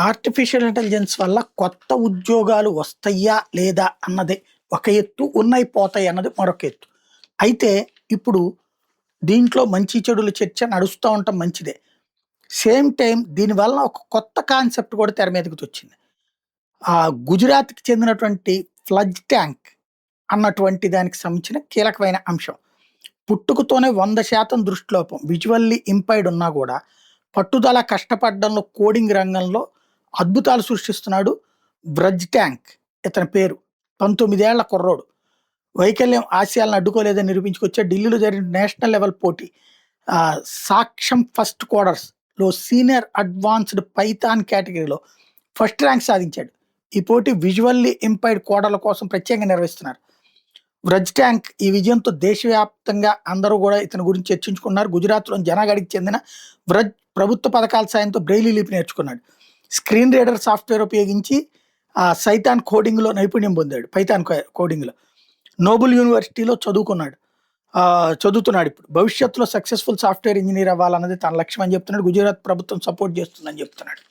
Artificial intelligence వల్ల కొత్త ఉద్యోగాలు వస్తాయా? లేదా? అన్నది ఒక ఎత్తు. ఉన్నాయి, పోతాయి అన్నది మరొక ఎత్తు. అయితే ఇప్పుడు దీంట్లో మంచి చెడుల చర్చ నడుస్తా ఉండటం మంచిదే. సేమ్ టైమ్ దీనివల్ల ఒక కొత్త కాన్సెప్ట్ కూడా తెర మీదకొచ్చింది. గుజరాత్‌కి చెందినటువంటి ఫ్లడ్ ట్యాంక్ అన్నటువంటి దానికి సంబంధించిన కీలకమైన అంశం. పుట్టుకతోనే 100% దృష్టిలోపం. విజువల్లీ ఇంపైర్డ్ ఉన్నా గూడా, పట్టుదల, కష్టపడడంలో, కోడింగ్ రంగంలో అద్భుతాలు సృష్టిస్తున్నాడు. బ్రజ్ ట్యాంక్ ఇతని పేరు. 19 ఏళ్ల కుర్రోడు. వైకల్యం ఆశయాలను అడ్డుకోలేదని నిరూపించుకొచ్చాడు. ఢిల్లీలో జరిగిన నేషనల్ లెవెల్ పోటీ సాక్షం ఫస్ట్ కోడర్స్‌లో సీనియర్ అడ్వాన్స్డ్ పైథాన్ కేటగిరీలో ఫస్ట్ ర్యాంక్ సాధించాడు. ఈ పోటీ విజువల్లీ ఇంపైర్డ్ కోడర్ల కోసం ప్రత్యేకంగా నిర్వహిస్తున్నారు. బ్రజ్ ట్యాంక్ ఈ విజయంతో దేశవ్యాప్తంగా అందరూ కూడా ఇతని గురించి చర్చించుకున్నారు. గుజరాత్‌లోని జనాగఢ్‌కి చెందిన బ్రజ్ ప్రభుత్వ పథకాల సాయంతో బ్రెయిలీ లిపి నేర్చుకున్నాడు. స్క్రీన్ రీడర్ సాఫ్ట్‌వేర్ ఉపయోగించి సైథాన్ కోడింగ్‌లో నైపుణ్యం పొందాడు. పైథాన్ కోడింగ్‌లో నోబుల్ యూనివర్సిటీలో చదువుతున్నాడు ఇప్పుడు. భవిష్యత్తులో సక్సెస్‌ఫుల్ సాఫ్ట్‌వేర్ ఇంజినీర్ అవ్వాలన్నది తన లక్ష్యం అని చెప్తున్నాడు. గుజరాత్ ప్రభుత్వం సపోర్ట్ చేస్తుందని చెప్తున్నాడు.